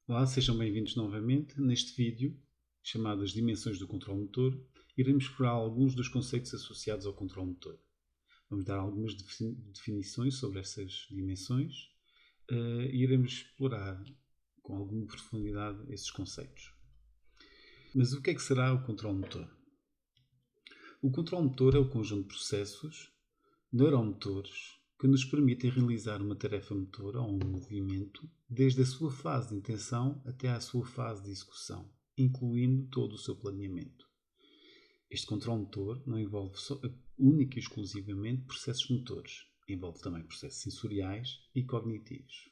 Olá, sejam bem-vindos novamente. Neste vídeo, chamado As Dimensões do Controle Motor, iremos explorar alguns dos conceitos associados ao controle motor. Vamos dar algumas definições sobre essas dimensões e iremos explorar com alguma profundidade esses conceitos. Mas o que é que será o controle motor? O controle motor é o conjunto de processos neuromotores que nos permitem realizar uma tarefa motora ou um movimento desde a sua fase de intenção até à sua fase de execução, incluindo todo o seu planeamento. Este controle motor não envolve única e exclusivamente processos motores, envolve também processos sensoriais e cognitivos.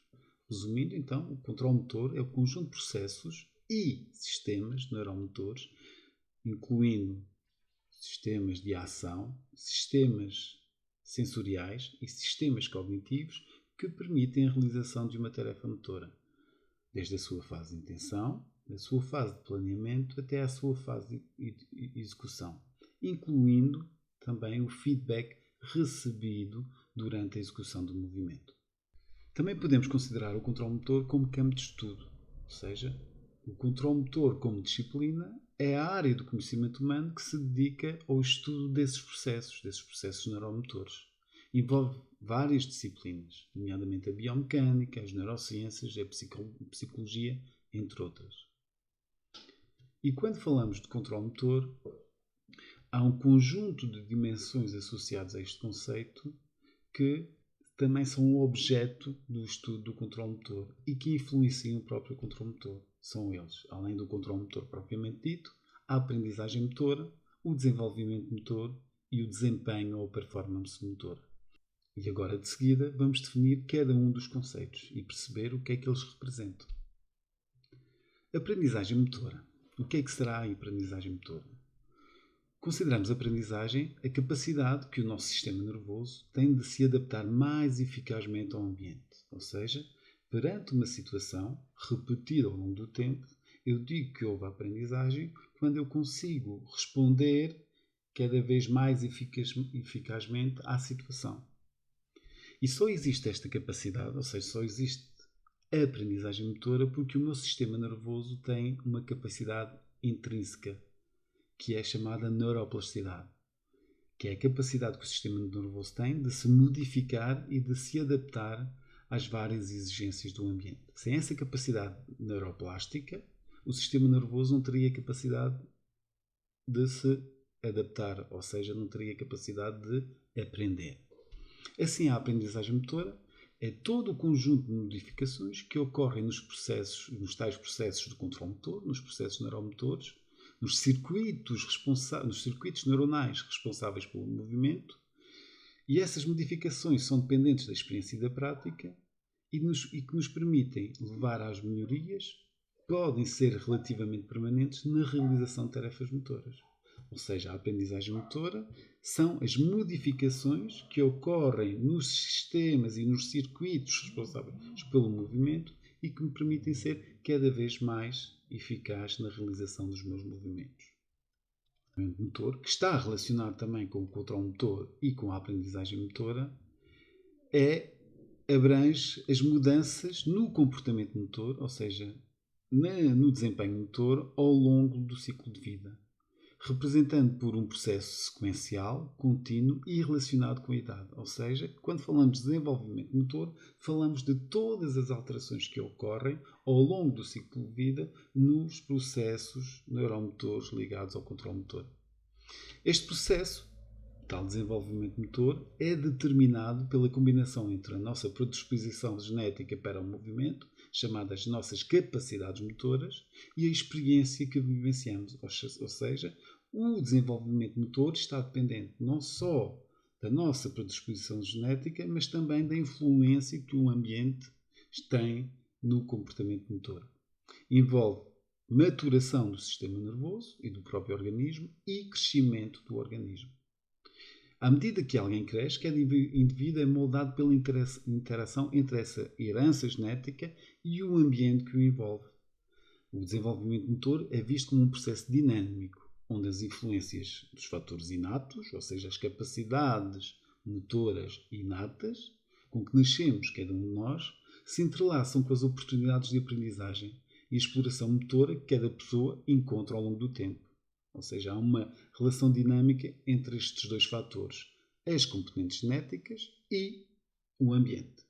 Resumindo, então, o controle motor é o conjunto de processos e sistemas neuromotores, incluindo sistemas de ação, sistemas sensoriais e sistemas cognitivos que permitem a realização de uma tarefa motora, desde a sua fase de intenção, da sua fase de planeamento até à sua fase de execução, incluindo também o feedback recebido durante a execução do movimento. Também podemos considerar o controle motor como campo de estudo, ou seja, o controle motor como disciplina é a área do conhecimento humano que se dedica ao estudo desses processos neuromotores. Envolve várias disciplinas, nomeadamente a biomecânica, as neurociências, a psicologia, entre outras. E quando falamos de controle motor, há um conjunto de dimensões associadas a este conceito que também são o objeto do estudo do controle motor e que influenciam o próprio controle motor. São eles, além do controle motor propriamente dito, a aprendizagem motora, o desenvolvimento motor e o desempenho ou performance motora. E agora, de seguida, vamos definir cada um dos conceitos e perceber o que é que eles representam. Aprendizagem motora. O que é que será a aprendizagem motora? Consideramos a aprendizagem a capacidade que o nosso sistema nervoso tem de se adaptar mais eficazmente ao ambiente. Ou seja, perante uma situação repetida ao longo do tempo, eu digo que houve aprendizagem quando eu consigo responder cada vez mais eficazmente à situação. E só existe esta capacidade, ou seja, só existe a aprendizagem motora porque o meu sistema nervoso tem uma capacidade intrínseca, que é chamada neuroplasticidade, que é a capacidade que o sistema nervoso tem de se modificar e de se adaptar às várias exigências do ambiente. Sem essa capacidade neuroplástica, o sistema nervoso não teria capacidade de se adaptar, ou seja, não teria capacidade de aprender. Assim, a aprendizagem motora é todo o conjunto de modificações que ocorrem nos tais processos de controle motor, nos processos neuromotores, nos circuitos neuronais responsáveis pelo movimento, e essas modificações são dependentes da experiência e da prática e que nos permitem levar às melhorias, podem ser relativamente permanentes na realização de tarefas motoras. Ou seja, a aprendizagem motora são as modificações que ocorrem nos sistemas e nos circuitos responsáveis pelo movimento e que me permitem ser cada vez mais eficaz na realização dos meus movimentos. O motor, que está relacionado também com o controle motor e com a aprendizagem motora, abrange as mudanças no comportamento motor, ou seja, no desempenho motor ao longo do ciclo de vida, representando por um processo sequencial, contínuo e relacionado com a idade. Ou seja, quando falamos de desenvolvimento motor, falamos de todas as alterações que ocorrem ao longo do ciclo de vida nos processos neuromotores ligados ao controle motor. Este processo, tal desenvolvimento motor, é determinado pela combinação entre a nossa predisposição genética para o movimento, chamadas nossas capacidades motoras, e a experiência que vivenciamos. Ou seja, o desenvolvimento motor está dependente não só da nossa predisposição genética, mas também da influência que o ambiente tem no comportamento motor. Envolve maturação do sistema nervoso e do próprio organismo e crescimento do organismo. À medida que alguém cresce, cada indivíduo é moldado pela interação entre essa herança genética e o ambiente que o envolve. O desenvolvimento motor é visto como um processo dinâmico, onde as influências dos fatores inatos, ou seja, as capacidades motoras inatas, com que nascemos cada um de nós, se entrelaçam com as oportunidades de aprendizagem e a exploração motora que cada pessoa encontra ao longo do tempo. Ou seja, há uma relação dinâmica entre estes dois fatores, as componentes genéticas e o ambiente.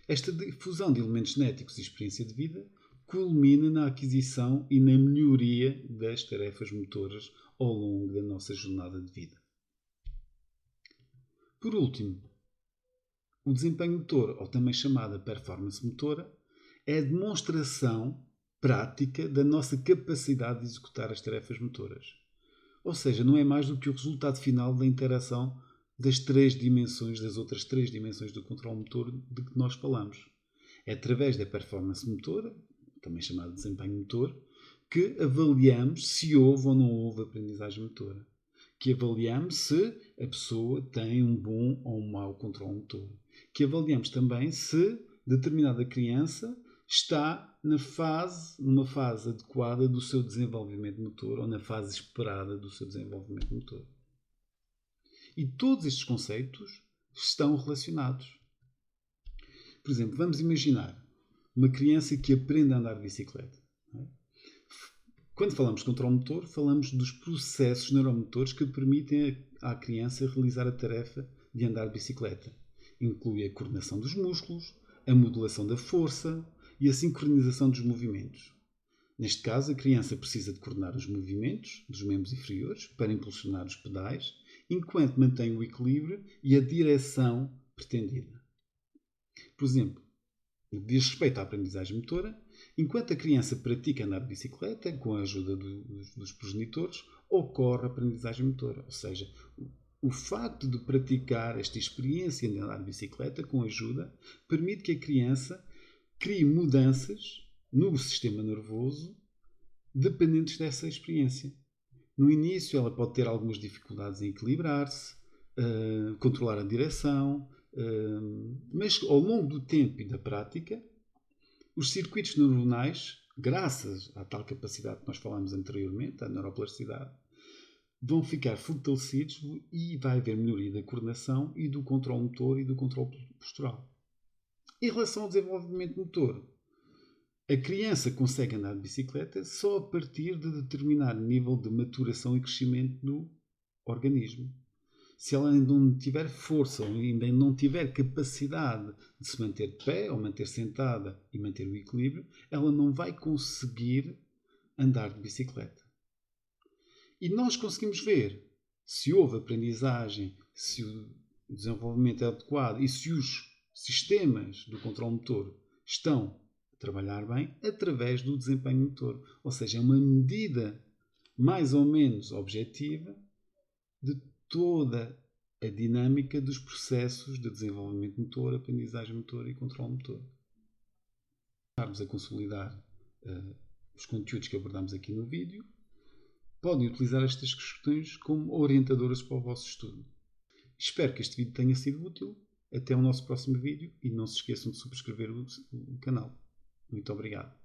Esta difusão de elementos genéticos e experiência de vida culmina na aquisição e na melhoria das tarefas motoras ao longo da nossa jornada de vida. Por último, o desempenho motor, ou também chamada performance motora, é a demonstração prática da nossa capacidade de executar as tarefas motoras. Ou seja, não é mais do que o resultado final da interação das outras três dimensões do controle motor de que nós falamos. É através da performance motora, também chamada de desempenho motor, que avaliamos se houve ou não houve aprendizagem motora. Que avaliamos se a pessoa tem um bom ou um mau controle motor. Que avaliamos também se determinada criança está numa fase adequada do seu desenvolvimento motor ou na fase esperada do seu desenvolvimento motor. E todos estes conceitos estão relacionados. Por exemplo, vamos imaginar uma criança que aprende a andar de bicicleta. Quando falamos de controle motor, falamos dos processos neuromotores que permitem à criança realizar a tarefa de andar de bicicleta. Inclui a coordenação dos músculos, a modulação da força e a sincronização dos movimentos. Neste caso, a criança precisa de coordenar os movimentos dos membros inferiores para impulsionar os pedais, enquanto mantém o equilíbrio e a direção pretendida. Por exemplo, no que diz respeito à aprendizagem motora, enquanto a criança pratica andar de bicicleta, com a ajuda dos progenitores, ocorre a aprendizagem motora. Ou seja, o facto de praticar esta experiência de andar de bicicleta com ajuda permite que a criança crie mudanças no sistema nervoso dependentes dessa experiência. No início, ela pode ter algumas dificuldades em equilibrar-se, controlar a direção, mas ao longo do tempo e da prática, os circuitos neuronais, graças à tal capacidade que nós falámos anteriormente, à neuroplasticidade, vão ficar fortalecidos e vai haver melhoria da coordenação e do controle motor e do controle postural. Em relação ao desenvolvimento motor, a criança consegue andar de bicicleta só a partir de determinado nível de maturação e crescimento do organismo. Se ela ainda não tiver força ou ainda não tiver capacidade de se manter de pé ou manter sentada e manter o equilíbrio, ela não vai conseguir andar de bicicleta. E nós conseguimos ver se houve aprendizagem, se o desenvolvimento é adequado e se os sistemas do controle motor estão a trabalhar bem através do desempenho motor. Ou seja, é uma medida mais ou menos objetiva de toda a dinâmica dos processos de desenvolvimento motor, aprendizagem motor e controle motor. Para a consolidar os conteúdos que abordamos aqui no vídeo, podem utilizar estas questões como orientadoras para o vosso estudo. Espero que este vídeo tenha sido útil. Até o nosso próximo vídeo e não se esqueçam de subscrever o canal. Muito obrigado.